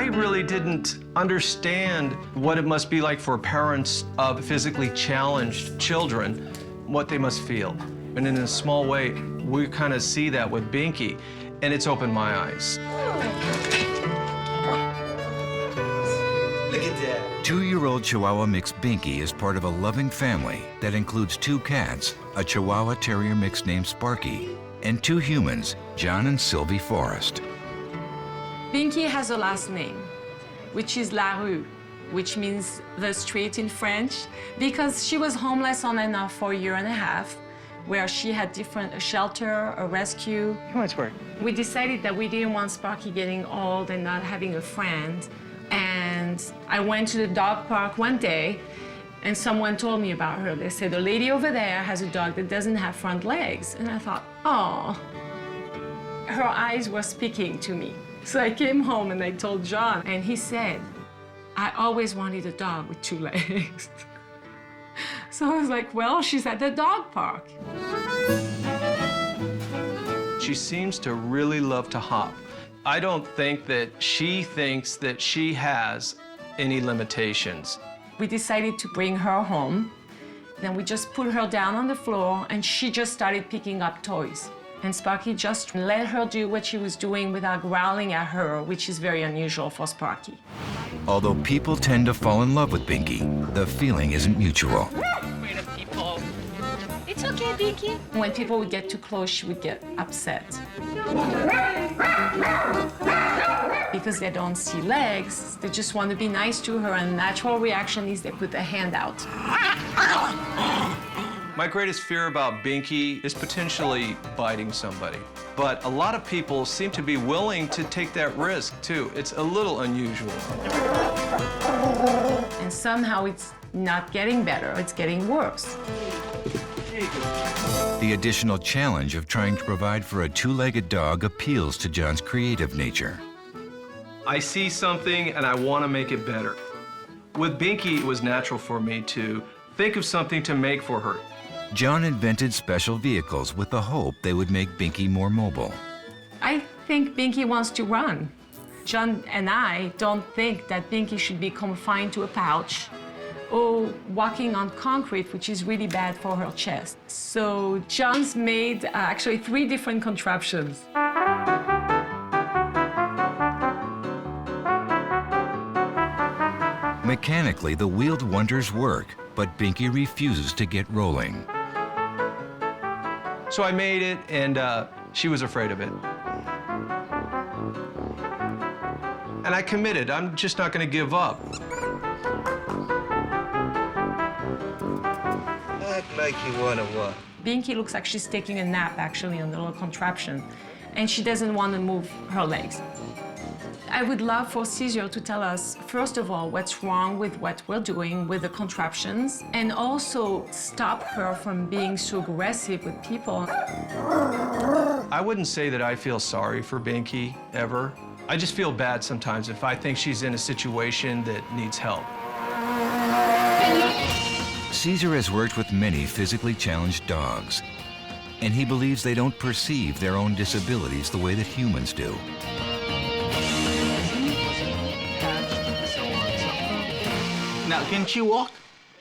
I really didn't understand what it must be like for parents of physically challenged children, what they must feel. And in a small way, we kind of see that with Binky, and it's opened my eyes. Look at that. 2-year-old Chihuahua mix Binkey is part of a loving family that includes 2 cats, a Chihuahua Terrier mix named Sparky, and 2 humans, John and Sylvie Forrest. Binky has a last name, which is La Rue, which means the street in French, because she was homeless on and off for a year and a half, where she had a shelter, a rescue. How much work? We decided that we didn't want Sparky getting old and not having a friend. And I went to the dog park one day, and someone told me about her. They said, the lady over there has a dog that doesn't have front legs. And I thought, oh, her eyes were speaking to me. So I came home and I told John, and he said, I always wanted a dog with 2 legs. So I was like, well, she's at the dog park. She seems to really love to hop. I don't think that she thinks that she has any limitations. We decided to bring her home. Then we just put her down on the floor, and she just started picking up toys. And Sparky just let her do what she was doing without growling at her, which is very unusual for Sparky. Although people tend to fall in love with Binky, the feeling isn't mutual. Afraid of people. It's okay, Binky. When people would get too close, she would get upset. Because they don't see legs, they just want to be nice to her, and the natural reaction is they put their hand out. My greatest fear about Binky is potentially biting somebody. But a lot of people seem to be willing to take that risk, too. It's a little unusual. And somehow it's not getting better, it's getting worse. The additional challenge of trying to provide for a 2-legged dog appeals to John's creative nature. I see something and I want to make it better. With Binky, it was natural for me to think of something to make for her. John invented special vehicles with the hope they would make Binky more mobile. I think Binky wants to run. John and I don't think that Binky should be confined to a pouch or walking on concrete, which is really bad for her chest. So John's made actually 3 different contraptions. Mechanically, the wheeled wonders work, but Binky refuses to get rolling. So I made it, and she was afraid of it. And I committed. I'm just not going to give up. Act like you wanna what? Binky looks like she's taking a nap, actually, on the little contraption, and she doesn't want to move her legs. I would love for Cesar to tell us, first of all, what's wrong with what we're doing with the contraptions, and also stop her from being so aggressive with people. I wouldn't say that I feel sorry for Binky, ever. I just feel bad sometimes if I think she's in a situation that needs help. Cesar has worked with many physically challenged dogs, and he believes they don't perceive their own disabilities the way that humans do. Now, can she walk?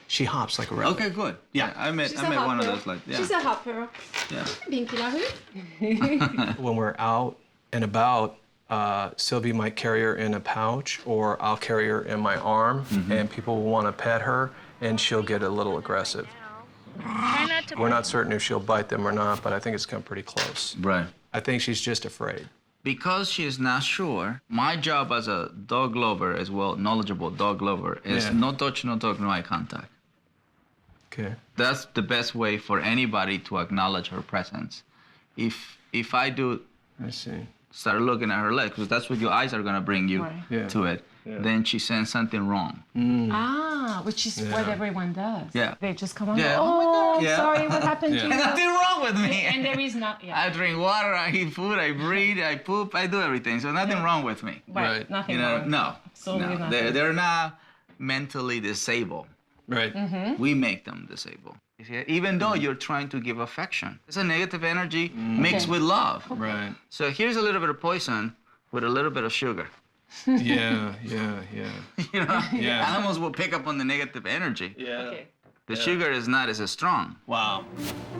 She hops like a rabbit. Okay, good. Yeah, I met one of those. Like, yeah. She's a hopper. Yeah. Binky La Rue. When we're out and about, Sylvie might carry her in a pouch, or I'll carry her in my arm, and people will want to pet her, and she'll get a little aggressive. We're not certain if she'll bite them or not, but I think it's come pretty close. Right. I think she's just afraid. Because she is not sure, my job as a dog lover, as well, knowledgeable dog lover, is no touch, no talk, no eye contact. Okay. That's the best way for anybody to acknowledge her presence. If I do I see. start looking at her legs, because that's what your eyes are gonna bring you to it, then she sends something wrong. Ah, which is what everyone does. Yeah. They just come on, Yeah. oh, Oh my God. Yeah. sorry, what happened to you? There's nothing wrong with me. And there is not, I drink water, I eat food, I breathe, I poop, I do everything. So nothing wrong with me. Right, nothing You know, wrong. no. Absolutely no. nothing. They're not mentally disabled. Right. We make them disabled. Even though you're trying to give affection. It's a negative energy mixed with love. Right. So here's a little bit of poison with a little bit of sugar. Yeah. You know, Yeah. animals will pick up on the negative energy. Yeah. Okay. The sugar is not as strong. Wow.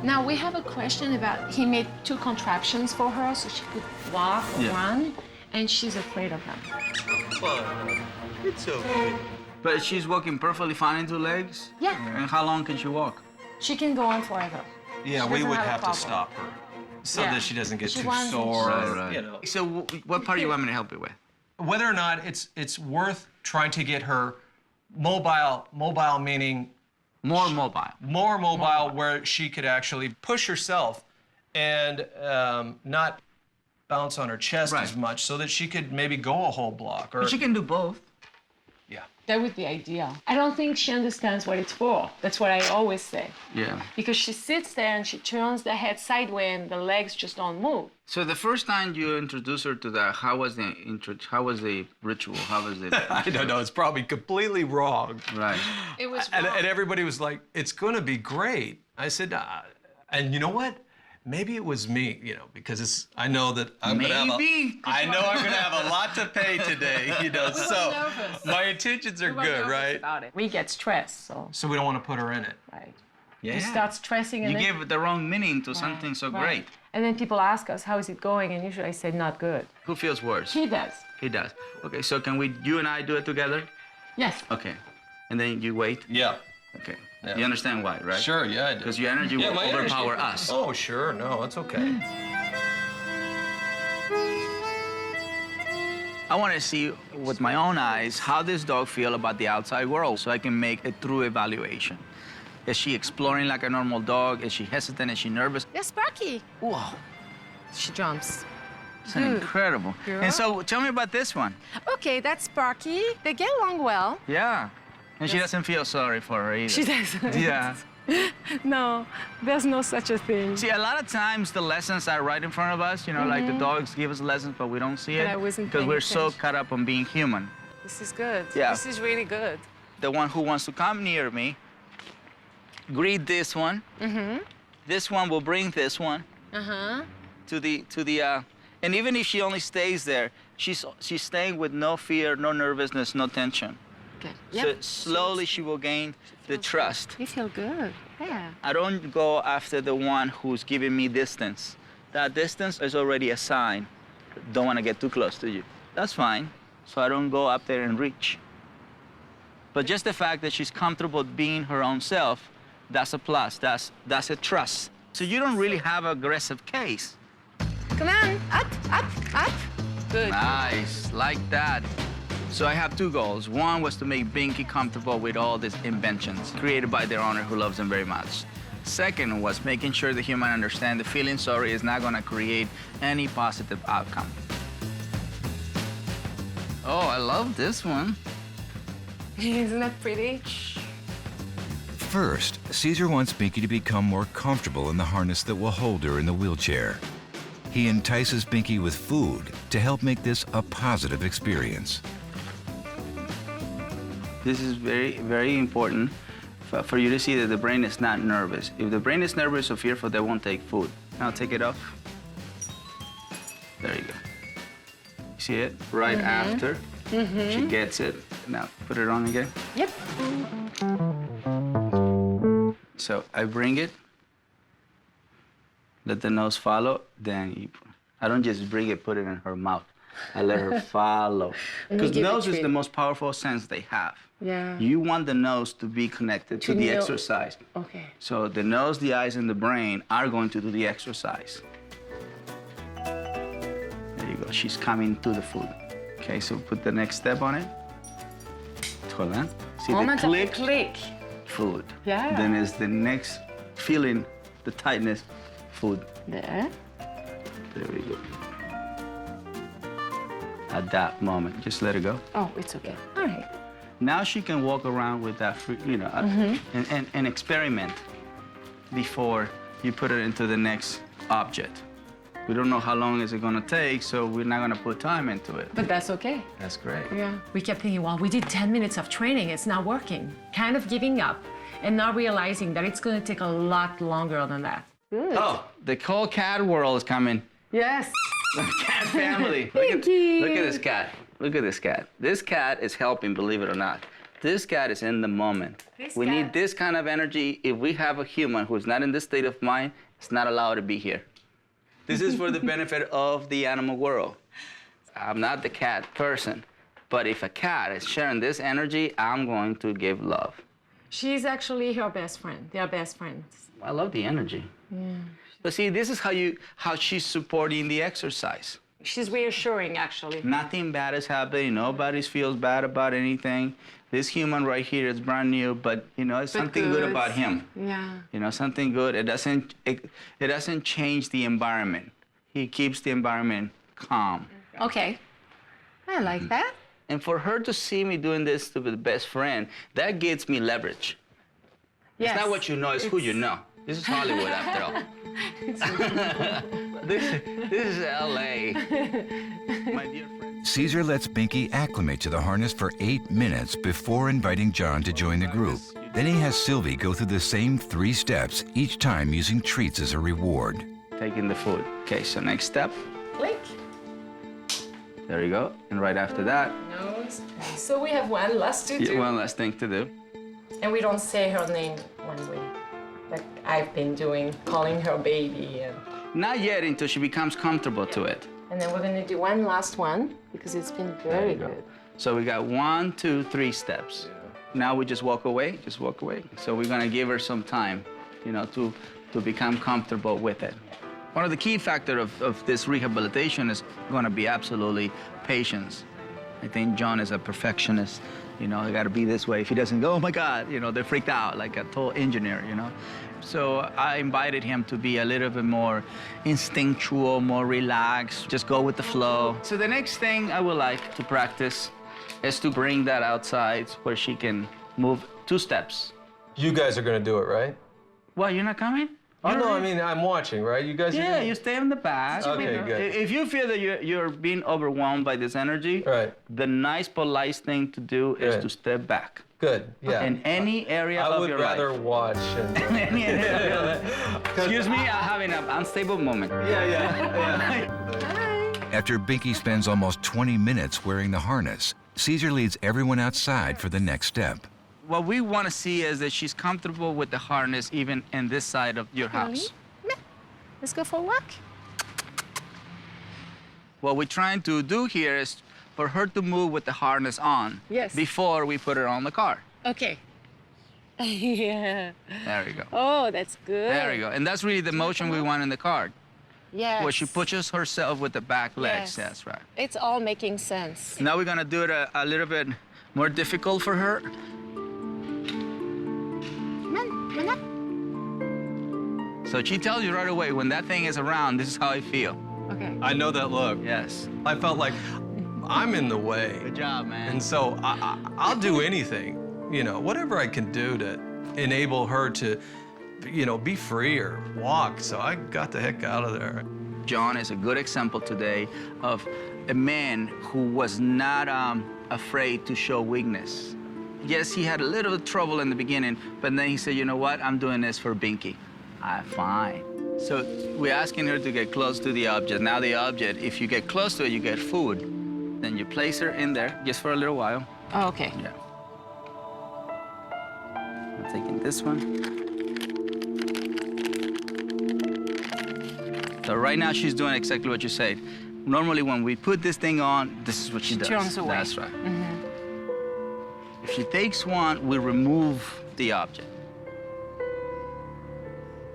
Now we have a question about, he made 2 contraptions for her so she could walk or Yeah. run, and she's afraid of them. Fine. It's okay. But she's walking perfectly fine in 2 legs? Yeah. And how long can she walk? She can go on forever. Yeah, She we doesn't would have a have to problem. stop her so Yeah. that she doesn't get She too wants- sore. Right. You know. So what part do you want me to help you with? Whether or not it's worth trying to get her mobile meaning More mobile. more mobile, where she could actually push herself and not bounce on her chest Right. as much, so that she could maybe go a whole block. Or But she can do both. yeah. That would be ideal. I don't think she understands what it's for. That's what I always say. Yeah. Because she sits there and she turns the head sideways and the legs just don't move. So the first time you introduced her to that, how was the ritual? How was it? I don't know. It's probably completely wrong. Right. It was And everybody was like, "It's going to be great." I said, and you know what? Maybe it was me, you know, because I know that I'm going to have Maybe. I know I'm going to have a lot to pay today, you know. So nervous. my intentions are good, right? About it. We get stressed, so So we don't want to put her in it. right. Yeah. We start stressing and You then, give the wrong meaning to something so right. great. And then people ask us, how is it going? And usually I say, not good. Who feels worse? He does. He does. Okay, so can you and I do it together? Yes. Okay. And then you wait? Yeah. Okay. Yeah. You understand why, right? Sure, yeah, I do. Because your energy will my energy- overpower us. Oh, sure. No, it's okay. I want to see with my own eyes how this dog feel about the outside world so I can make a true evaluation. Is she exploring like a normal dog? Is she hesitant? Is she nervous? Yes, Sparky. Whoa, She jumps. it's Good. incredible. Girl. And so tell me about this one. Okay, that's Sparky. They get along well. Yeah. And she Yes. doesn't feel sorry for her either. She doesn't. Yeah. No, there's no such a thing. See, a lot of times the lessons are right in front of us, you know, like the dogs give us lessons, but we don't see it. But I wasn't because paying we're so attention. caught up on being human. This is good. Yeah. This is really good. The one who wants to come near me, greet this one. This one will bring this one Uh-huh. to the and even if she only stays there, she's staying with no fear, no nervousness, no tension. Good. So slowly she will gain the trust. You feel good. Yeah. I don't go after the one who's giving me distance. That distance is already a sign. Don't want to get too close to you. That's fine. So I don't go up there and reach. But just the fact that she's comfortable being her own self, that's a plus. That's a trust. So you don't really have an aggressive case. Come on. Up, up, up. Good. Nice, like that. So I have 2 goals. One was to make Binky comfortable with all these inventions created by their owner who loves them very much. Second was making sure the human understands the feeling sorry is not gonna create any positive outcome. Oh, I love this one. Isn't that pretty? First, Cesar wants Binky to become more comfortable in the harness that will hold her in the wheelchair. He entices Binky with food to help make this a positive experience. This is very, very important for you to see that the brain is not nervous. If the brain is nervous or fearful, they won't take food. Now take it off. There you go. See it? Right after she gets it. Now put it on again. Yep. So I bring it, let the nose follow, then I don't just bring it, put it in her mouth. I let her follow. Because give it nose is treat. the most powerful sense they have. Yeah. You want the nose to be connected to the know- exercise. Okay. So the nose, the eyes, and the brain are going to do the exercise. There you go. She's coming to the food. Okay, so put the next step on it. Hold on. See Moment the of the click? click. Food. Yeah. Then is the next feeling, the tightness, food. There. There we go. At that moment, just let it go. Oh, it's okay. All right. Now she can walk around with that, you know, and experiment before you put it into the next object. We don't know how long is it gonna take, so we're not gonna put time into it. But that's okay. That's great. Yeah. We kept thinking, well, we did 10 minutes of training. It's not working. Kind of giving up and not realizing that it's going to take a lot longer than that. Good. Oh, the whole cat world is coming. Yes. The cat family. Binky. Look at this cat. Look at this cat. This cat is helping, believe it or not. This cat is in the moment. We need this kind of energy. If we have a human who's not in this state of mind, it's not allowed to be here. This is for the benefit of the animal world. I'm not the cat person, but if a cat is sharing this energy, I'm going to give love. She's actually her best friend. They are best friends. I love the energy. Yeah. But see, this is how she's supporting the exercise. She's reassuring, actually. Nothing bad is happening. Nobody feels bad about anything. This human right here is brand new, but you know, it's something good about him. Yeah. You know, something good. It doesn't change the environment. He keeps the environment calm. Okay. I like that. And for her to see me doing this to the best friend, that gives me leverage. Yes. It's not what you know, it's who you know. This is Hollywood, after all. this is LA. My dear friend. Cesar lets Binky acclimate to the harness for 8 minutes before inviting John to join the group. Then he has Sylvie go through the same 3 steps, each time using treats as a reward. Taking the food. Okay, so next step. Click. There you go. And right after that. Nose. So we have one last to do. One last thing to do. And we don't say her name when we, like I've been doing, calling her baby. And Not yet, until she becomes comfortable to it. then we're gonna do one last one because it's been very good. So we got 1, 2, 3 steps. Now we just walk away, So we're gonna give her some time, you know, to become comfortable with it. One of the key factors of this rehabilitation is gonna be absolutely patience. I think John is a perfectionist. You know, it gotta be this way. If he doesn't go, oh my God, you know, they're freaked out, like a total engineer, you know? So I invited him to be a little bit more instinctual, more relaxed, just go with the flow. So the next thing I would like to practice is to bring that outside where she can move 2 steps. You guys are gonna do it, right? What, you're not coming? Oh, no, I mean, I'm watching, right? You guys are Yeah, gonna... you stay in the back. Okay, good. If you feel that you're being overwhelmed by this energy, Right. the nice, polite thing to do is Right. to step back. Good, yeah. In any area I of would your rather life. watch and... Any area. Excuse me, I'm having an unstable moment. Yeah. After Binky spends almost 20 minutes wearing the harness, Cesar leads everyone outside for the next step. What we want to see is that she's comfortable with the harness even in this side of your house. Let's go for a walk. What we're trying to do here is for her to move with the harness on before we put her on the car. Okay. Yeah. There we go. Oh, that's good. There we go. And that's really the motion we want in the car. Yes. Where she pushes herself with the back legs. Yes. That's right. It's all making sense. Now we're gonna do it a little bit more difficult for her. So she tells you right away, when that thing is around, this is how I feel. Okay. I know that look. Yes. I felt like I'm in the way. Good job, man. And so I'll do anything, you know, whatever I can do to enable her to, you know, be free or walk. So I got the heck out of there. John is a good example today of a man who was not afraid to show weakness. Yes, he had a little trouble in the beginning, but then he said, you know what, I'm doing this for Binky. Fine. So we're asking her to get close to the object. Now the object, if you get close to it, you get food. Then you place her in there just for a little while. Oh, okay. Yeah. I'm taking this one. So right now she's doing exactly what you said. Normally when we put this thing on, this is what she does. Turns away. That's right. If she takes one, we remove the object.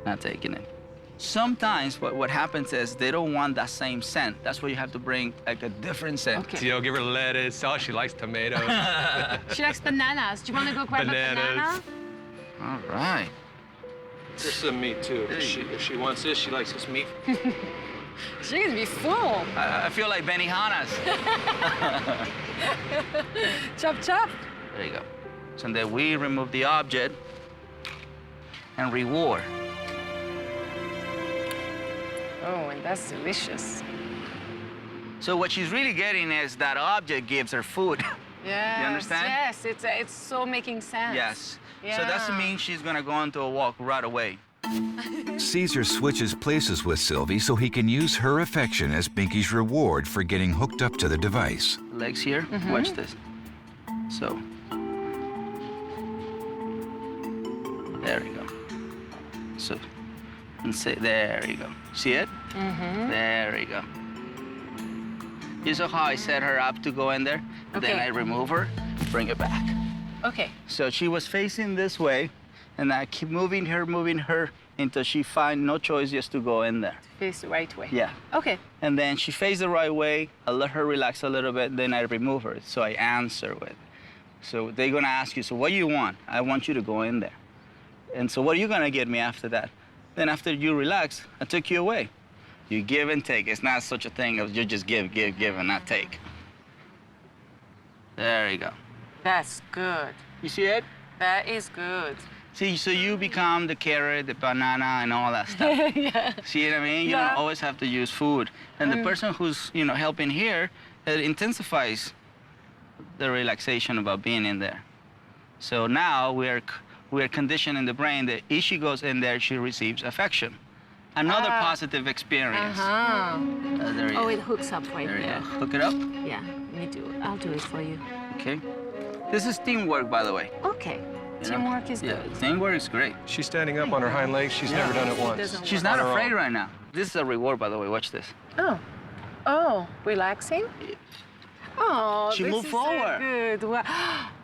Not taking it. Sometimes what happens is they don't want that same scent. That's why you have to bring like a different scent. Okay. You know, give her lettuce. Oh, she likes tomatoes. She likes bananas. Do you want to go grab a banana? All right. This is meat too. If she wants this, she likes this meat. She's gonna be full. I feel like Benihana's. Chop, chop. There you go. So then we remove the object and reward. Oh, and that's delicious. So what she's really getting is that object gives her food. Yes. You understand? Yes, it's so making sense. Yes. Yeah. So that means she's gonna go into a walk right away. Cesar switches places with Sylvie so he can use her affection as Binky's reward for getting hooked up to the device. Legs here, watch this. So, there you go. So, and say, there you go. See it? There you go. You saw how I set her up to go in there? Okay. Then I remove her, bring it back. Okay. So she was facing this way, and I keep moving her until she find no choice just to go in there. Face the right way. Yeah. Okay. And then she faced the right way. I let her relax a little bit, then I remove her. So I answer with. So they're gonna ask you, so what do you want? I want you to go in there. And so what are you gonna get me after that? Then after you relax, I took you away. You give and take. It's not such a thing of you just give, and not take. There you go. That's good. You see it? That is good. See, so you become the carrot, the banana, and all that stuff. Yeah. See what I mean? You Yeah. don't always have to use food. And the person who's, helping here, it intensifies the relaxation about being in there. So now we're conditioning the brain that if she goes in there, she receives affection. Another positive experience. There you Oh, go. it hooks up right There you there. go. Hook it up. Yeah, me too. I'll do it for you. Okay. This is teamwork, by the way. Okay. You know? Teamwork is Yeah, good. teamwork is great. She's standing up on her hind legs. She's never done it once. doesn't She's On not her afraid own. right now. This is a reward, by the way. Watch this. Oh, relaxing? Oh, She this moved is forward. So good.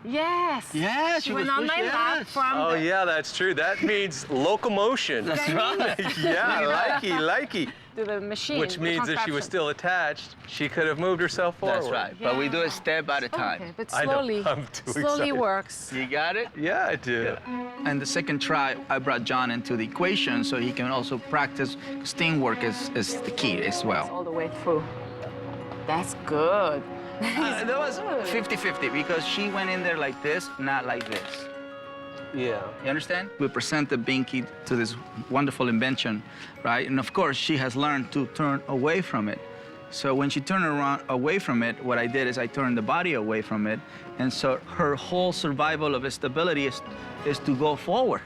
Yes. Yeah, She went on my lap from Oh, the, yeah, that's true. That means locomotion. That's right. Yeah, likey. to the machine. Which the means if she was contraption. still attached, she could have moved herself forward. That's right. But we do it step at a time. Okay, but I know. slowly, I'm too slowly excited. works. You got it? Yeah, I do. And the second try, I brought John into the equation so he can also practice. Steam work is the key as well. All the way through. That's good. That was 50-50 because she went in there like this, not like this. Yeah. You understand? We presented Binky to this wonderful invention, right? And of course, she has learned to turn away from it. So when she turned around away from it, what I did is I turned the body away from it. And so her whole survival of stability is to go forward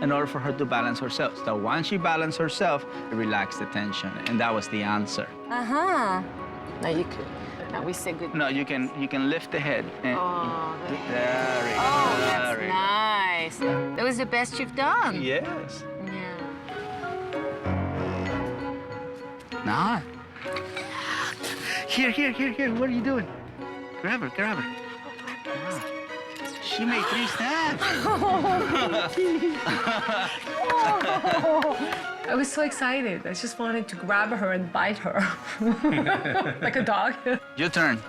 in order for her to balance herself. So once she balanced herself, relax the tension. And that was the answer. Uh-huh. Now you could. Now we say good. No, you can lift the head. And Oh, there we go. oh, There that's we go. nice. That was the best you've done. Yes. Yeah. Nah. Here. What are you doing? Grab her. Ah. She made 3 steps. I was so excited. I just wanted to grab her and bite her. Like a dog. Your turn.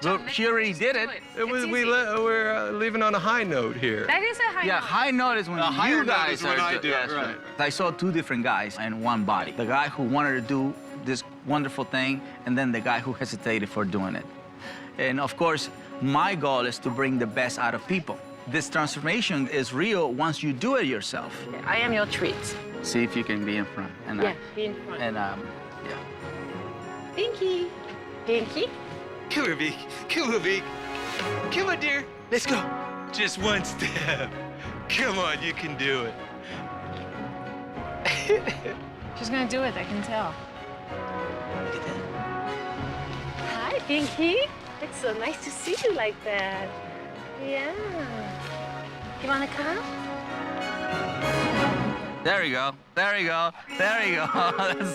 Look, she already did it. We're leaving on a high note here. That is a high Yeah, note. high note is when higher you note guys is when are I do- do it, yes, right. I saw 2 different guys in one body. The guy who wanted to do this wonderful thing, and then the guy who hesitated for doing it. And of course, my goal is to bring the best out of people. This transformation is real once you do it yourself. I am your treat. See if you can be in front. And Yeah, be in front. And yeah. Binky. Binky? Come here, Vic. Come on, dear. Let's go. Just one step. Come on, you can do it. She's gonna do it, I can tell. Hi, Binky. It's so nice to see you like that. Yeah. You wanna come? There you go. That's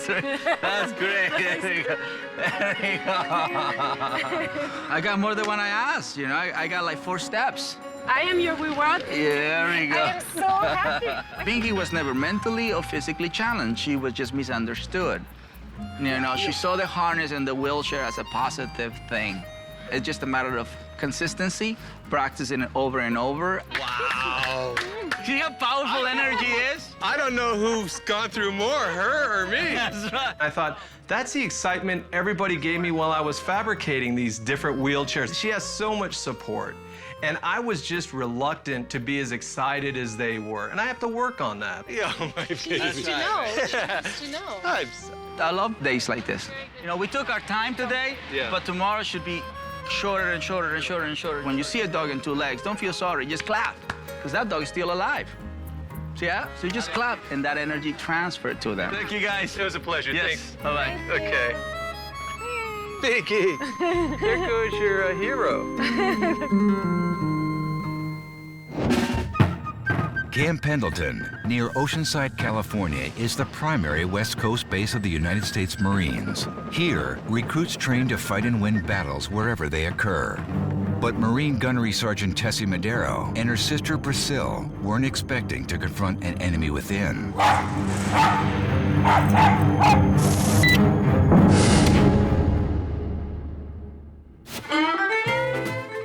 great. That's great. There you go. I got more than what I asked, I got like 4 steps. I am your reward. Yeah, there you go. I am so happy. Binky was never mentally or physically challenged. She was just misunderstood. She saw the harness and the wheelchair as a positive thing. It's just a matter of consistency, practicing it over and over. Wow. See how powerful energy is? I don't know who's gone through more, her or me. That's right. I thought, that's the excitement everybody gave me while I was fabricating these different wheelchairs. She has so much support. And I was just reluctant to be as excited as they were. And I have to work on that. Yeah, my baby. She needs to know. I'm so- I love days like this. We took our time today, but tomorrow should be shorter and shorter and shorter and shorter. When you see a dog in 2 legs, don't feel sorry, just clap. because that dog is still alive. So yeah, so you just clap, and that energy transferred to them. Thank you, guys. It was a pleasure. Yes. Thanks. Bye-bye. Okay. Binky, there goes your hero. Camp Pendleton, near Oceanside, California, is the primary West Coast base of the United States Marines. Here, recruits train to fight and win battles wherever they occur. But Marine Gunnery Sergeant Tessie Madero and her sister Priscilla weren't expecting to confront an enemy within.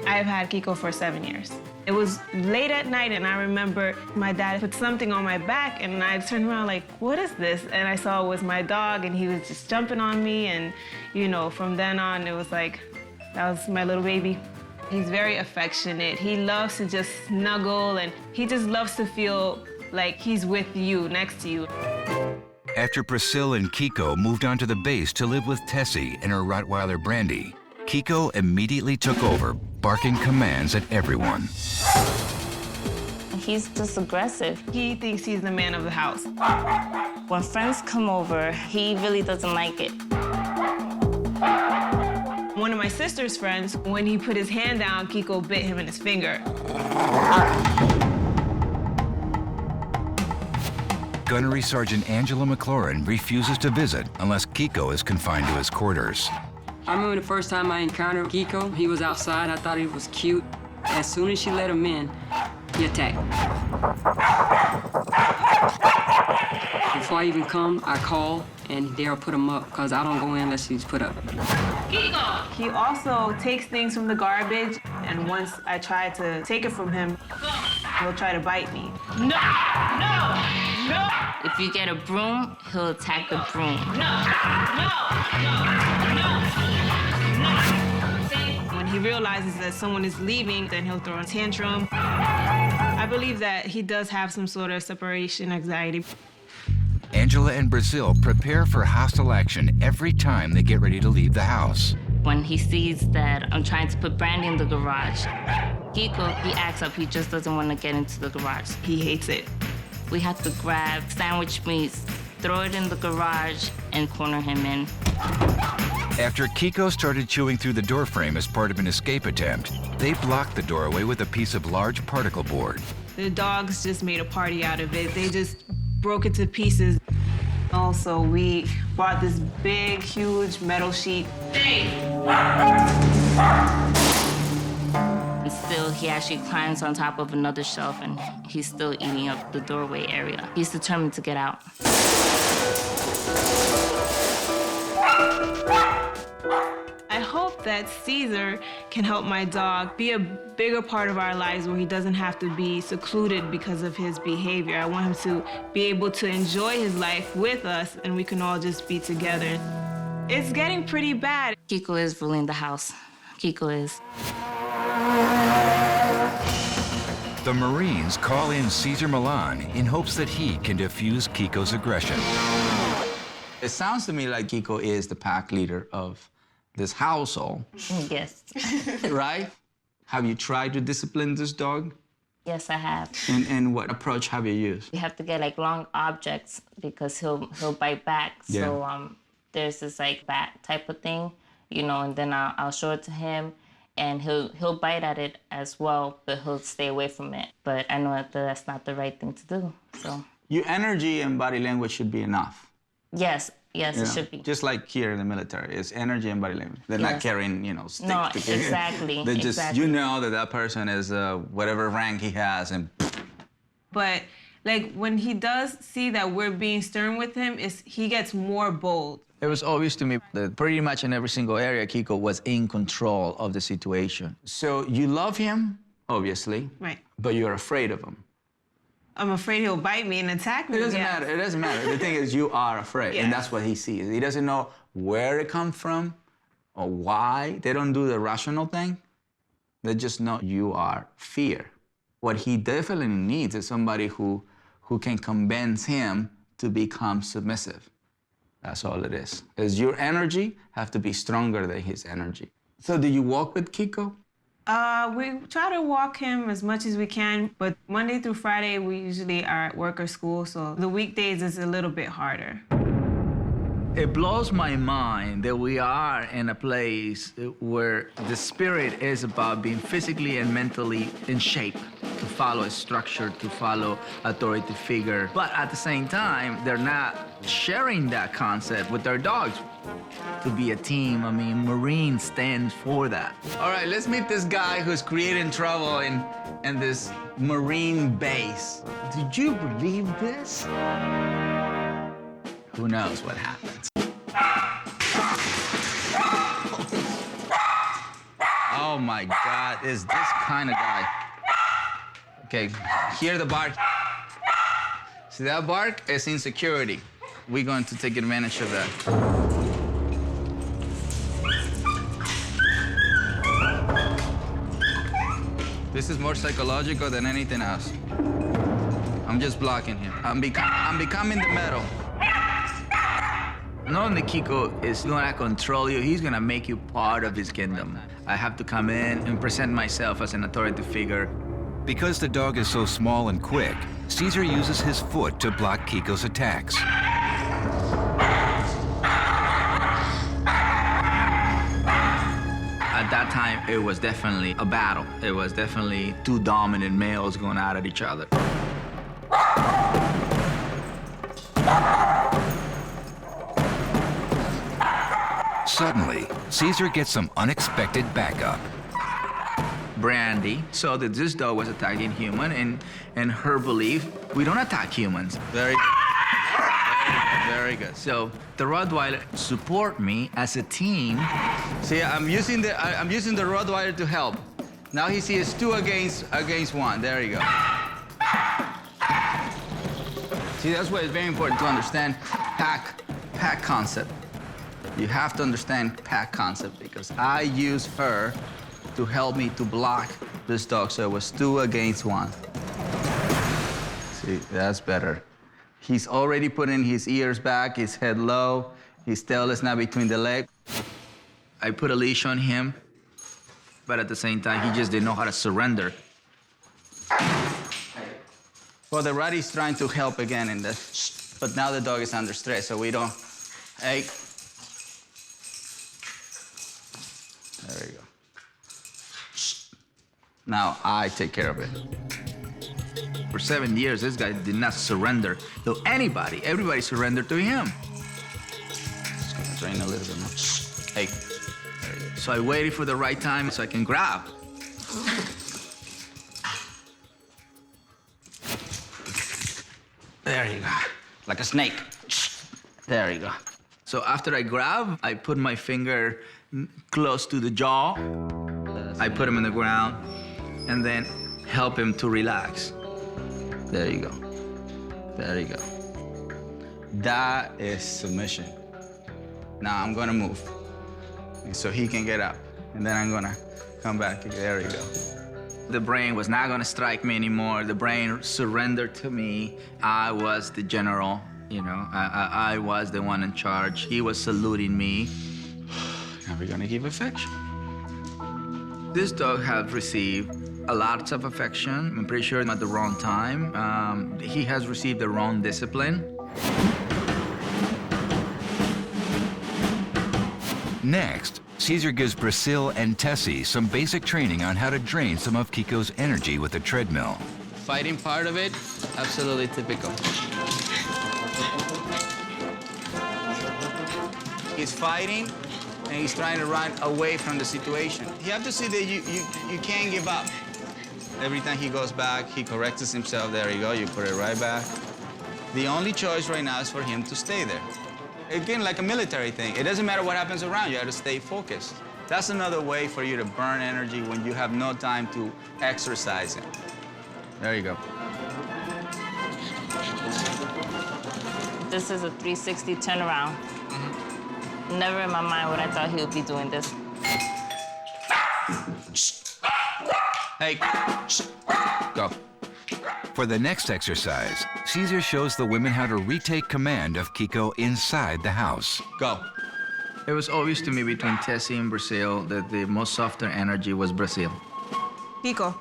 I've had Kiko for 7 years. It was late at night, and I remember my dad put something on my back, and I turned around like, what is this? And I saw it was my dog, and he was just jumping on me, and you know, from then on, it was like, that was my little baby. He's very affectionate. He loves to just snuggle, and he just loves to feel like he's with you, next to you. After Priscilla and Kiko moved onto the base to live with Tessie and her Rottweiler Brandy, Kiko immediately took over, barking commands at everyone. He's just aggressive. He thinks he's the man of the house. When friends come over, he really doesn't like it. One of my sister's friends, when he put his hand down, Kiko bit him in his finger. Gunnery Sergeant Angela McLaurin refuses to visit unless Kiko is confined to his quarters. I remember the first time I encountered Kiko. He was outside. I thought he was cute. As soon as she let him in, he attacked. Before I even come, I call, and they'll put him up, because I don't go in unless he's put up. Kiko! He also takes things from the garbage, and once I try to take it from him, he'll try to bite me. No! No! No! If you get a broom, he'll attack the broom. No! When he realizes that someone is leaving, then he'll throw a tantrum. I believe that he does have some sort of separation anxiety. Angela and Brazil prepare for hostile action every time they get ready to leave the house. When he sees that I'm trying to put Brandy in the garage, Kiko, he acts up. He just doesn't want to get into the garage. He hates it. We have to grab sandwich meats, throw it in the garage, and corner him in. After Kiko started chewing through the doorframe as part of an escape attempt, they blocked the doorway with a piece of large particle board. The dogs just made a party out of it. They just broke it to pieces. Also, we bought this big, huge metal sheet. And still, he actually climbs on top of another shelf, and he's still eating up the doorway area. He's determined to get out. I hope that Cesar can help my dog be a bigger part of our lives where he doesn't have to be secluded because of his behavior. I want him to be able to enjoy his life with us, and we can all just be together. It's getting pretty bad. Kiko is ruling the house. Kiko is. The Marines call in Cesar Millan in hopes that he can defuse Kiko's aggression. It sounds to me like Kiko is the pack leader of this household. Yes. Right? Have you tried to discipline this dog? Yes, I have. And what approach have you used? You have to get like long objects because he'll bite back. Yeah. So there's this like bat type of thing, you know, and then I'll show it to him, and he'll bite at it as well, but he'll stay away from it. But I know that that's not the right thing to do. So Your energy and body language should be enough. yes, You it know, should be. Just like here in the military, it's energy and body language. They're not Yes. carrying, you know, sticks. No, to kick. exactly, They just, exactly. you know that person is whatever rank he has, and But like when he does see that we're being stern with him, he gets more bold. it was obvious to me that pretty much in every single area, Kiko was in control of the situation. So you love him, obviously, Right. but you're afraid of him. I'm afraid he'll bite me and attack me. It doesn't yeah. matter. It doesn't matter. The thing is, you are afraid, Yeah. and that's what he sees. He doesn't know where it comes from or why. They don't do the rational thing. They just know you are fear. What he definitely needs is somebody who can convince him to become submissive. That's all it is. Is your energy have to be stronger than his energy. So do you walk with Kiko? We try to walk him as much as we can, but Monday through Friday, we usually are at work or school, so the weekdays is a little bit harder. It blows my mind that we are in a place where the spirit is about being physically and mentally in shape, to follow a structure, to follow authority figure. But at the same time, they're not sharing that concept with their dogs. To be a team, I mean, Marine stands for that. All right, let's meet this guy who's creating trouble in this Marine base. Did you believe this? Who knows what happens? Oh my God, is this kind of guy. Okay, hear the bark. See that bark? It's insecurity. We're going to take advantage of that. This is more psychological than anything else. I'm just blocking him. I'm becoming the metal. Knowing that Kiko is gonna control you, he's gonna make you part of his kingdom. I have to come in and present myself as an authority figure. Because the dog is so small and quick, Cesar uses his foot to block Kiko's attacks. At that time, it was definitely a battle. It was definitely two dominant males going at each other. Suddenly, Cesar gets some unexpected backup. Brandy saw that this dog was attacking human, and in her belief, we don't attack humans. Very good. So the Rottweiler support me as a team. See, I'm using the Rottweiler to help. Now he sees 2 against 1. There you go. See, that's why it's very important to understand pack concept. You have to understand pack concept because I use her to help me to block this dog, so it was 2 against 1. See, that's better. He's already putting his ears back, his head low, his tail is not between the legs. I put a leash on him, but at the same time, he just didn't know how to surrender. Well, the rat is trying to help again in this, but now the dog is under stress, so we don't, hey. There you go. Now I take care of it. For 7 years, this guy did not surrender to anybody. Everybody surrendered to him. Just gonna drain a little bit more. Hey. There you go. So I waited for the right time so I can grab. There you go. Like a snake. There you go. So after I grab, I put my finger close to the jaw. I put him on the ground and then help him to relax. There you go. There you go. That is submission. Now I'm gonna move so he can get up. And then I'm gonna come back. There you go. The brain was not gonna strike me anymore. The brain surrendered to me. I was the general, you know. I was the one in charge. He was saluting me. Now we're gonna give affection. This dog has received a lot of affection. I'm pretty sure at the wrong time. He has received the wrong discipline. Next, Cesar gives Brazil and Tessie some basic training on how to drain some of Kiko's energy with a treadmill. Fighting part of it, absolutely typical. He's fighting and he's trying to run away from the situation. You have to see that you can't give up. Every time he goes back, he corrects himself. There you go, you put it right back. The only choice right now is for him to stay there. Again, like a military thing, it doesn't matter what happens around, you have to stay focused. That's another way for you to burn energy when you have no time to exercise it. There you go. This is a 360 turnaround. Never in my mind would I thought he would be doing this. Hey, go. For the next exercise, Cesar shows the women how to retake command of Kiko inside the house. Go. It was obvious to me between Tessie and Brazil that the most softer energy was Brazil. Kiko.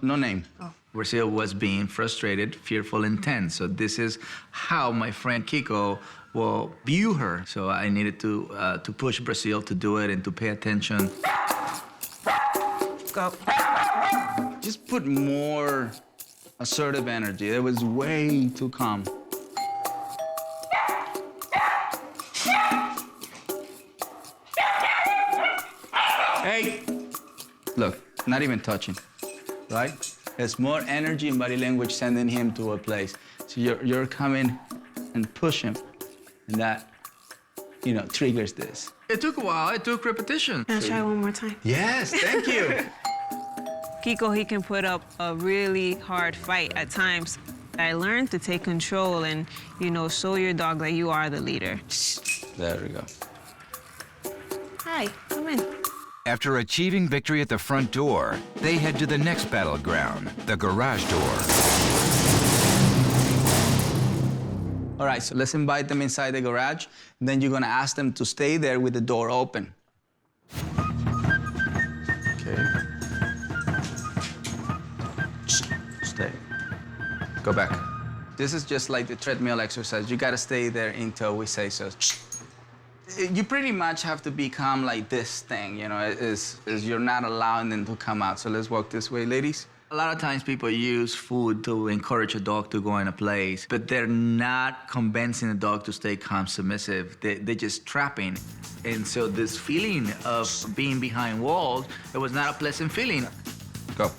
No name. Oh. Brazil was being frustrated, fearful, and tense. So this is how my friend Kiko will view her. So I needed to push Brazil to do it and to pay attention. Go. Just put more assertive energy. It was way too calm. Hey! Look, not even touching, right? There's more energy and body language sending him to a place. So you're coming and push him, and that, triggers this. It took a while, it took repetition. Can I try one more time? Yes, thank you. Kiko, he can put up a really hard fight at times. I learned to take control and, show your dog that you are the leader. There we go. Hi, come in. After achieving victory at the front door, they head to the next battleground, the garage door. All right, so let's invite them inside the garage. And then you're gonna ask them to stay there with the door open. Okay. Stay. Go back. This is just like the treadmill exercise. You gotta stay there until we say so. You pretty much have to become like this thing, is you're not allowing them to come out. So let's walk this way, ladies. A lot of times people use food to encourage a dog to go in a place, but they're not convincing the dog to stay calm, submissive. They're just trapping. And so this feeling of being behind walls, it was not a pleasant feeling. Go.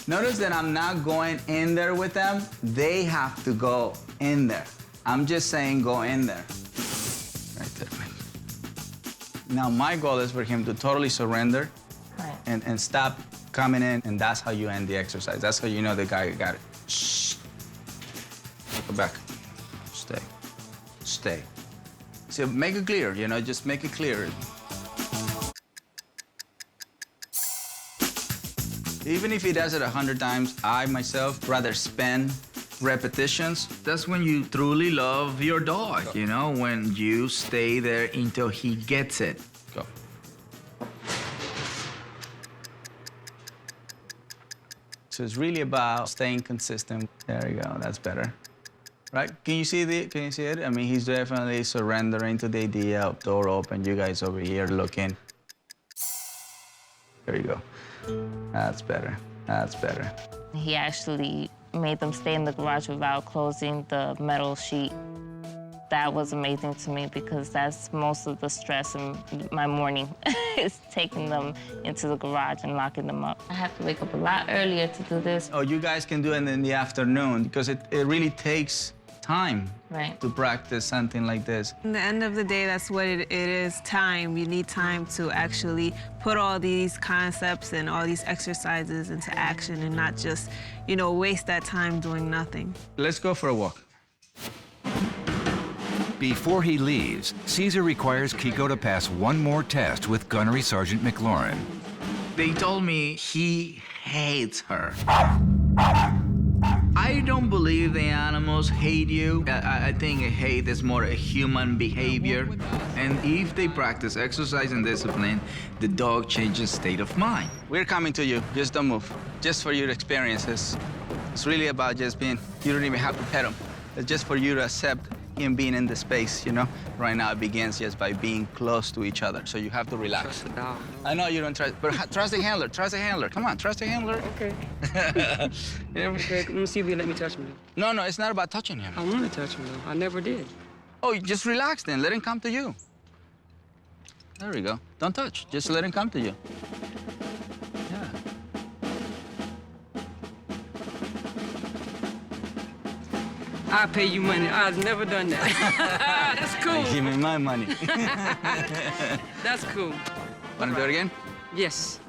Notice that I'm not going in there with them. They have to go in there. I'm just saying go in there. Right there. Now, my goal is for him to totally surrender and stop coming in, and that's how you end the exercise. That's how you know the guy got it. Shh. Go back. Stay. Stay. So make it clear, just make it clear. Even if he does it 100 times, I myself rather spend repetitions. That's when you truly love your dog, when you stay there until he gets it. Go. So it's really about staying consistent. There you go, that's better. Right? Can you see it? I mean, he's definitely surrendering to the idea of door open. You guys over here looking. There you go. That's better. That's better. He actually made them stay in the garage without closing the metal sheet. That was amazing to me because that's most of the stress in my morning is taking them into the garage and locking them up. I have to wake up a lot earlier to do this. Oh, you guys can do it in the afternoon because it really takes time to practice something like this. In the end of the day, that's what it is, time. You need time to actually put all these concepts and all these exercises into action and not just, waste that time doing nothing. Let's go for a walk. Before he leaves, Cesar requires Kiko to pass one more test with Gunnery Sergeant McLaurin. They told me he hates her. I don't believe the animals hate you. I think hate is more a human behavior. And if they practice exercise and discipline, the dog changes state of mind. We're coming to you. Just don't move. Just for your experiences. It's really about just being, you don't even have to pet him. It's just for you to accept him being in the space, Right now it begins just by being close to each other. So you have to relax. Trust the dog. I know you don't trust, but trust the handler. Trust the handler. Come on, trust the handler. Okay. Okay, let me see if you let me touch him. No, it's not about touching him. I want to touch him, though. I never did. Oh, just relax then. Let him come to you. There we go. Don't touch. Just let him come to you. Yeah. I pay you money. I've never done that. That's cool. Give me my money. That's cool. Want to do it again? Yes.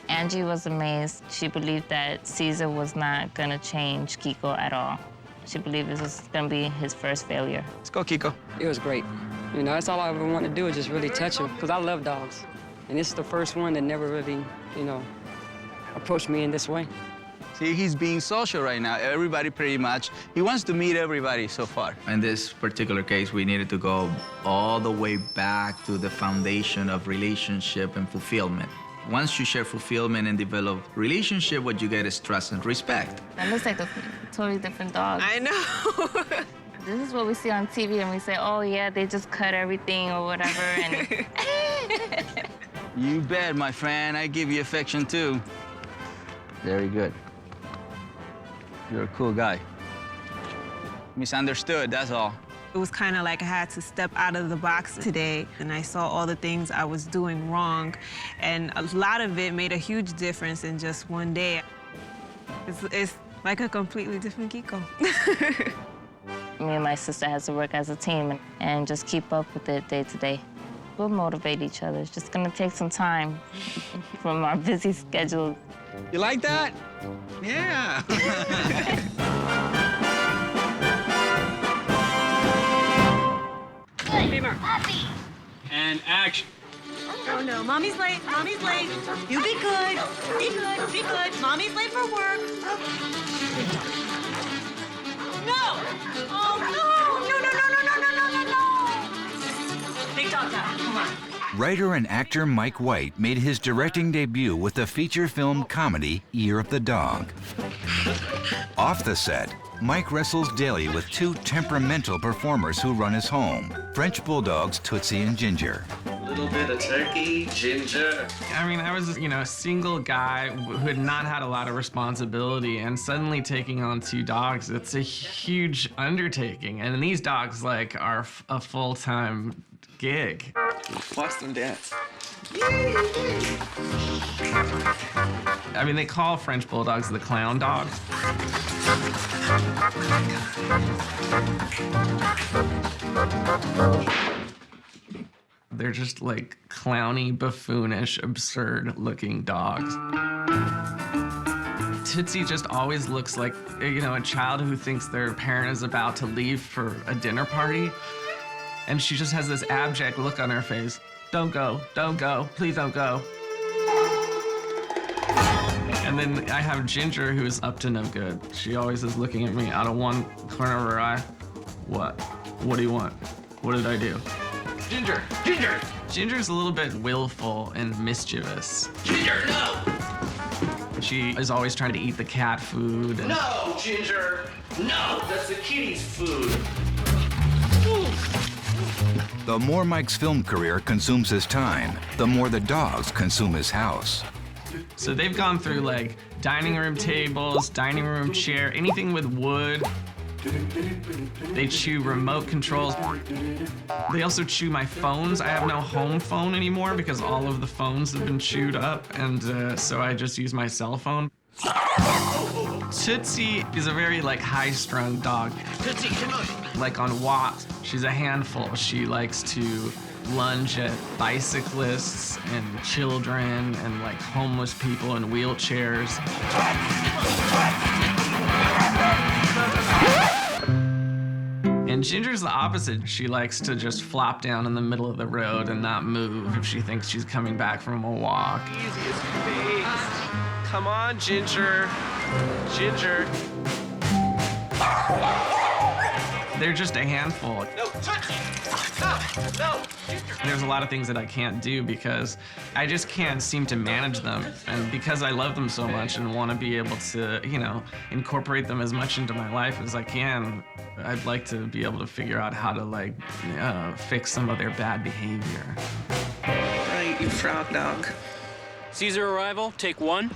Angie was amazed. She believed that Cesar was not gonna change Kiko at all. She believed this was gonna be his first failure. Let's go, Kiko. It was great. That's all I ever want to do is just really touch him, because I love dogs. And this is the first one that never really, approached me in this way. See, he's being social right now. Everybody pretty much, he wants to meet everybody so far. In this particular case, we needed to go all the way back to the foundation of relationship and fulfillment. Once you share fulfillment and develop relationship, what you get is trust and respect. That looks like a totally different dog. I know. This is what we see on TV and we say, oh yeah, they just cut everything or whatever. And You bet, my friend. I give you affection too. Very good. You're a cool guy. Misunderstood, that's all. It was kind of like I had to step out of the box today, and I saw all the things I was doing wrong, and a lot of it made a huge difference in just one day. It's like a completely different Kiko. me and my sister has to work as a team and just keep up with it day to day. We'll motivate each other. It's just gonna take some time from our busy schedule. You like that? Yeah. And action. Oh no, mommy's late, mommy's late. You be good, be good, be good. Mommy's late for work. No! Oh no! No, no, no, no, no, no, no, no, no! Big dog time, come on. Writer and actor Mike White made his directing debut with the feature film comedy Year of the Dog. Off the set, Mike wrestles daily with two temperamental performers who run his home, French Bulldogs Tootsie and Ginger. A little bit of turkey, ginger. I mean, I was, a single guy who had not had a lot of responsibility, and suddenly taking on two dogs, it's a huge undertaking. And these dogs, are a full-time gig. Watch them dance. I mean, they call French Bulldogs the clown dogs. They're just clowny, buffoonish, absurd-looking dogs. Tootsie just always looks like, a child who thinks their parent is about to leave for a dinner party. And she just has this abject look on her face. Don't go, please don't go. And then I have Ginger, who's up to no good. She always is looking at me out of one corner of her eye. What? What do you want? What did I do? Ginger, Ginger! Ginger's a little bit willful and mischievous. Ginger, no! She is always trying to eat the cat food. And... No, Ginger! No, that's the kitty's food. The more Mike's film career consumes his time, the more the dogs consume his house. So they've gone through dining room tables, dining room chair, anything with wood. They chew remote controls. They also chew my phones. I have no home phone anymore because all of the phones have been chewed up, and so I just use my cell phone. Tootsie is a very high-strung dog. Tootsie, come on. On walks, she's a handful. She likes to lunge at bicyclists and children and homeless people in wheelchairs. And Ginger's the opposite. She likes to just flop down in the middle of the road and not move if she thinks she's coming back from a walk. Easiest face. Come on, Ginger. Ginger. They're just a handful. No, Tootsie! No, no! There's a lot of things that I can't do because I just can't seem to manage them. And because I love them so much and want to be able to, incorporate them as much into my life as I can, I'd like to be able to figure out how to, fix some of their bad behavior. Right, you frog dog. Cesar arrival, take one.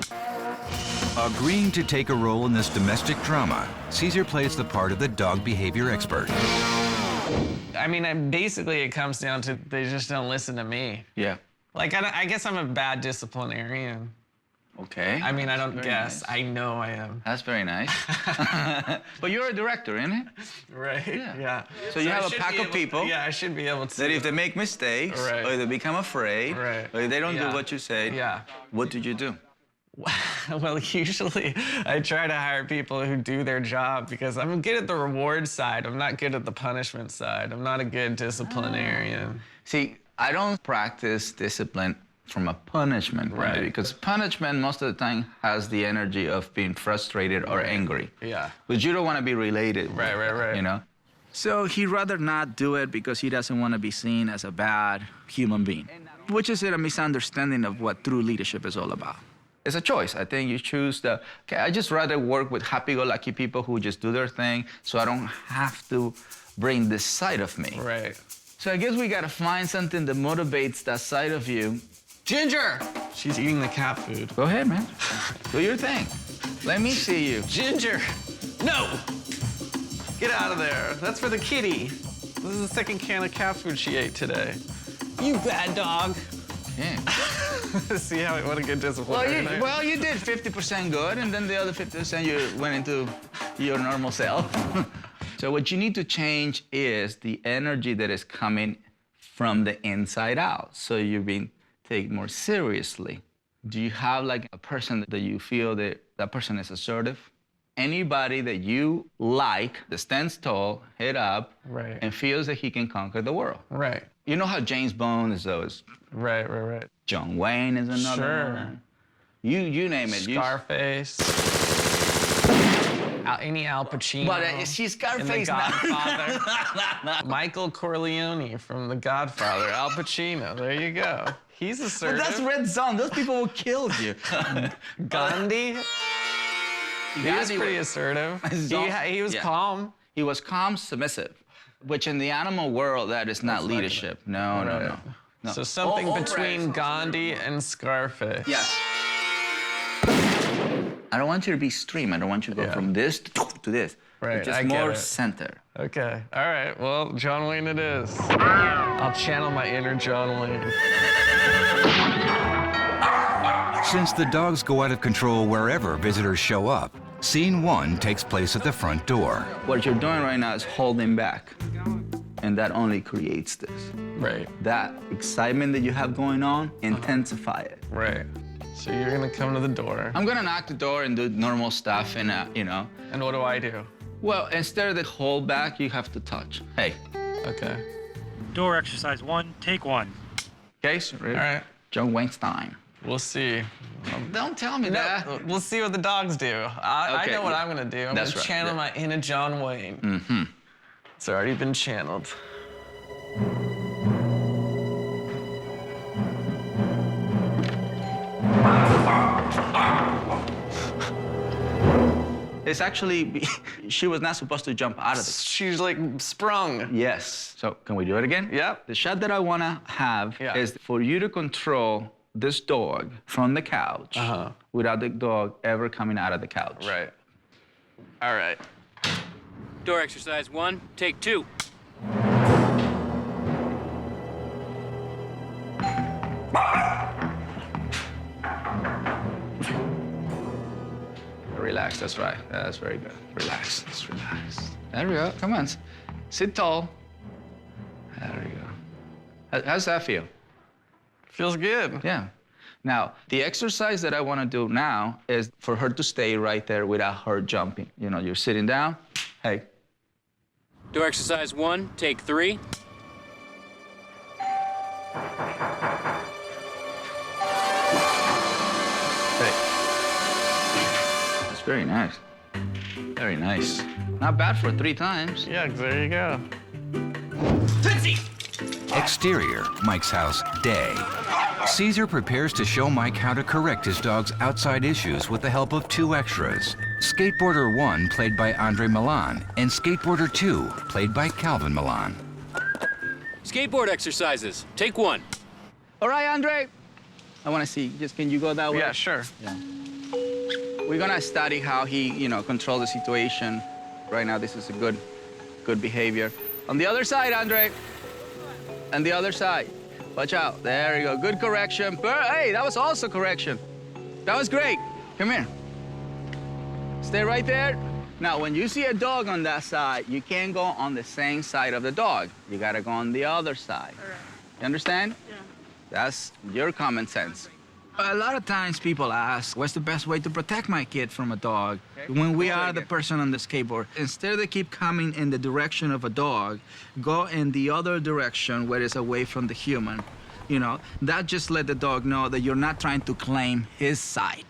Agreeing to take a role in this domestic drama, Cesar plays the part of the dog behavior expert. I mean, basically it comes down to they just don't listen to me. Yeah. I guess I'm a bad disciplinarian. Okay. I mean, I don't Very guess. nice. I know I am. That's very nice. But you're a director, isn't it? Right? Yeah. So you have a pack of people Yeah, I should be able to. that if they make mistakes, Right. or they become afraid, Right. or if they don't do Yeah. what you say, Yeah. what do you do? Well, usually I try to hire people who do their job because I'm good at the reward side. I'm not good at the punishment side. I'm not a good disciplinarian. See, I don't practice discipline from a punishment point of view. Because punishment most of the time has the energy of being frustrated or angry. Yeah. But you don't want to be related. Right. You know? So he'd rather not do it because he doesn't want to be seen as a bad human being, which is a misunderstanding of what true leadership is all about. It's a choice. I think you choose okay, I just rather work with happy-go-lucky people who just do their thing so I don't have to bring this side of me. Right. So I guess we got to find something that motivates that side of you. Ginger! She's eating the cat food. Go ahead, man. Do your thing. Let me see you. Ginger! No! Get out of there. That's for the kitty. This is the second can of cat food she ate today. You bad dog. Yeah. See what a good discipline. Well, you did 50% good, and then the other 50% you went into your normal self. So what you need to change is the energy that is coming from the inside out. So you're being taken more seriously. Do you have like a person that you feel that person is assertive? Anybody that you like that stands tall, head up, and feels that he can conquer the world. Right. You know how James Bond is those. Right. John Wayne is another one. You name it. Scarface. Any Al Pacino. But she's Scarface now. Godfather. Michael Corleone from The Godfather. Al Pacino. There you go. He's assertive. But that's Red Zone. Those people will kill you. Gandhi. He was pretty assertive. He was calm. He was calm, submissive, which in the animal world, that is not leadership. No. So something between Gandhi and Scarface. Yes. I don't want you to be extreme. I don't want you to go from this to this. Right, just more center. Okay, all right. Well, John Wayne it is. I'll channel my inner John Wayne. Since the dogs go out of control wherever visitors show up, scene 1 takes place at the front door. What you're doing right now is holding back, and that only creates this. Right. That excitement that you have going on, intensify it. Right. So you're gonna come to the door. I'm gonna knock the door and do normal stuff, and you know. And what do I do? Well, instead of the hold back, you have to touch. Hey. Okay. Door exercise 1, take 1. Okay, so all right. John Wayne's time. We'll see. Don't tell me that. We'll see what the dogs do. I know what I'm gonna do. I'm gonna channel my inner John Wayne. Mm-hmm. It's already been channeled. It's actually, she was not supposed to jump out of it. She's like sprung. Yes. So can we do it again? Yep. The shot that I want to have is for you to control this dog from the couch without the dog ever coming out of the couch. Right. All right. Door exercise 1, take 2. Relax, that's right. That's very good. Relax, just relax. There we go, come on. Sit tall. There we go. How's that feel? Feels good. Yeah. Now, the exercise that I want to do now is for her to stay right there without her jumping. You know, you're sitting down. Hey. Door exercise 1, take 3. Very nice. Very nice. Not bad for 3 times. Yeah, there you go. Tootsie! Exterior, Mike's house, day. Cesar prepares to show Mike how to correct his dog's outside issues with the help of 2 extras. Skateboarder 1, played by Andre Millan, and Skateboarder 2, played by Calvin Millan. Skateboard exercises, take 1. All right, Andre. I want to see, can you go that way? Yeah, sure. Yeah. We're gonna study how he, control the situation. Right now, this is a good behavior. On the other side, Andre. And the other side. Watch out. There you go. Good correction. Hey, that was also correction. That was great. Come here. Stay right there. Now, when you see a dog on that side, you can't go on the same side of the dog. You gotta go on the other side. All right. You understand? Yeah. That's your common sense. A lot of times people ask, what's the best way to protect my kid from a dog? When we are the person on the skateboard, instead they keep coming in the direction of a dog, go in the other direction where it's away from the human. You know, that just let the dog know that you're not trying to claim his side.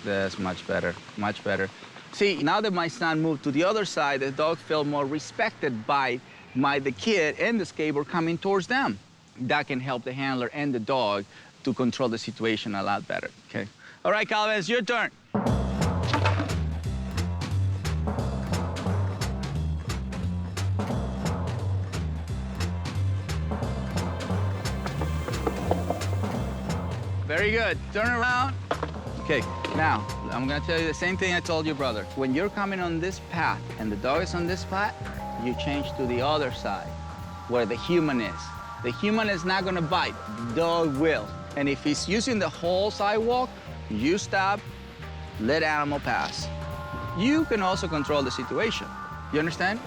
That's much better, much better. See, now that my son moved to the other side, the dog felt more respected by the kid and the skateboard coming towards them. That can help the handler and the dog to control the situation a lot better, okay? All right, Calvin, it's your turn. Very good. Turn around. Okay, now, I'm gonna tell you the same thing I told you, brother. When you're coming on this path and the dog is on this path, you change to the other side, where the human is. The human is not gonna bite, the dog will. And if he's using the whole sidewalk, you stop, let animal pass. You can also control the situation. You understand?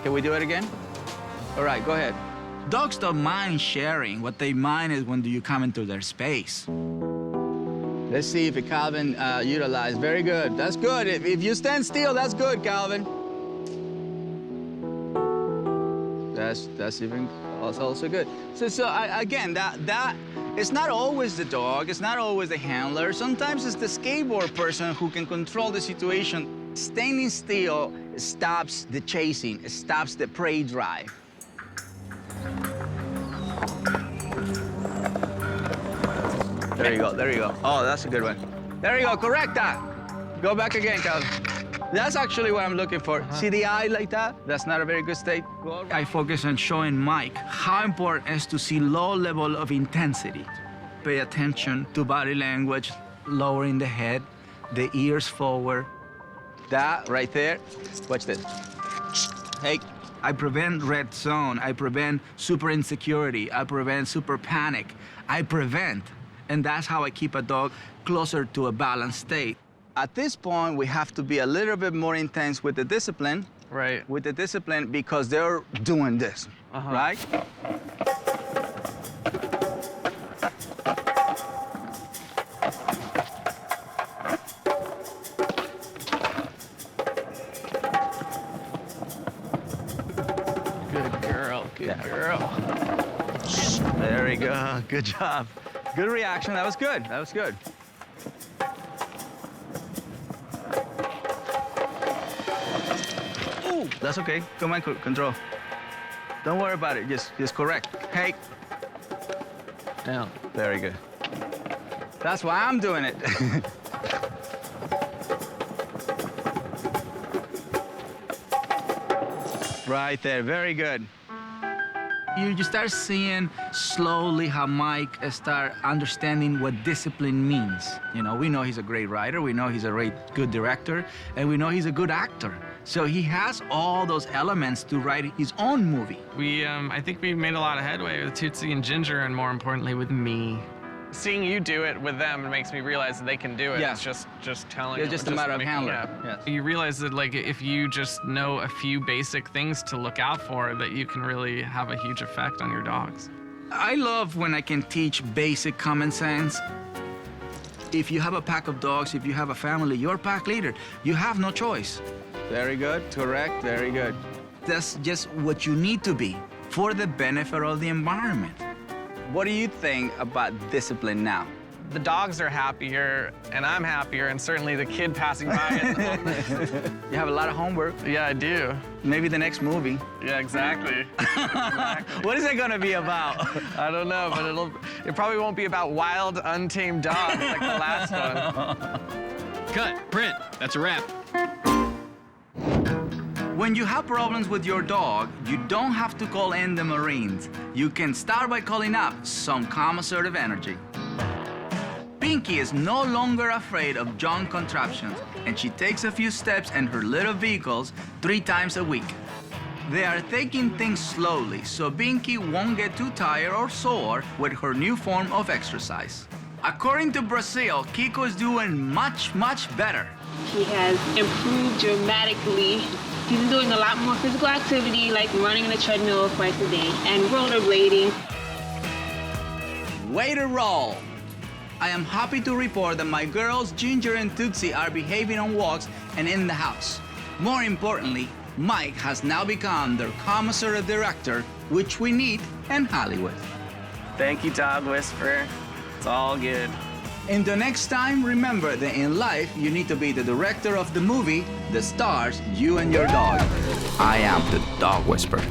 Can we do it again? All right, go ahead. Dogs don't mind sharing. What they mind is when you come into their space. Let's see if Calvin utilized. Very good. That's good. If you stand still, that's good, Calvin. That's even also good. So again, that it's not always the dog. It's not always the handler. Sometimes it's the skateboard person who can control the situation. Standing still stops the chasing. It stops the prey drive. There you go, there you go. Oh, that's a good one. There you go, correct that. Go back again, Calvin. That's actually what I'm looking for. See the eye like that? That's not a very good state. I focus on showing Mike how important it is to see low level of intensity. Pay attention to body language, lowering the head, the ears forward. That right there. Watch this. Hey. I prevent red zone. I prevent super insecurity. I prevent super panic. I prevent. And that's how I keep a dog closer to a balanced state. At this point, we have to be a little bit more intense with the discipline. Right. With the discipline because they're doing this, right? Good girl, good girl. There we go, good job. Good reaction, that was good, that was good. Ooh, that's okay, come on, control. Don't worry about it, just correct. Hey. Down. Very good. That's why I'm doing it. Right there, very good. You start seeing slowly how Mike start understanding what discipline means. You know, we know he's a great writer, we know he's a good director, and we know he's a good actor. So he has all those elements to write his own movie. I think we made a lot of headway with Tootsie and Ginger, and more importantly with me. Seeing you do it with them makes me realize that they can do it. Yeah. It's just telling. It's just a matter of handling. Yes. You realize that like if you just know a few basic things to look out for, that you can really have a huge effect on your dogs. I love when I can teach basic common sense. If you have a pack of dogs, if you have a family, you're a pack leader. You have no choice. Very good, correct, very good. That's just what you need to be for the benefit of the environment. What do you think about discipline now? The dogs are happier, and I'm happier, and certainly the kid passing by at the moment. You have a lot of homework. Yeah, I do. Maybe the next movie. Yeah, exactly. What is it gonna be about? I don't know, but it probably won't be about wild, untamed dogs like the last one. Cut, print, that's a wrap. When you have problems with your dog, you don't have to call in the Marines. You can start by calling up some calm, assertive energy. Binkey is no longer afraid of junk contraptions, and she takes a few steps in her little vehicles 3 times a week. They are taking things slowly, so Binkey won't get too tired or sore with her new form of exercise. According to Brazil, Kiko is doing much, much better. He has improved dramatically. He's doing a lot more physical activity, like running on a treadmill twice a day and rollerblading. Way to roll! I am happy to report that my girls, Ginger and Tootsie, are behaving on walks and in the house. More importantly, Mike has now become their calm, assertive director, which we need in Hollywood. Thank you, Dog Whisperer. It's all good. And the next time, remember that in life, you need to be the director of the movie that stars you and your dog. I am the Dog Whisperer.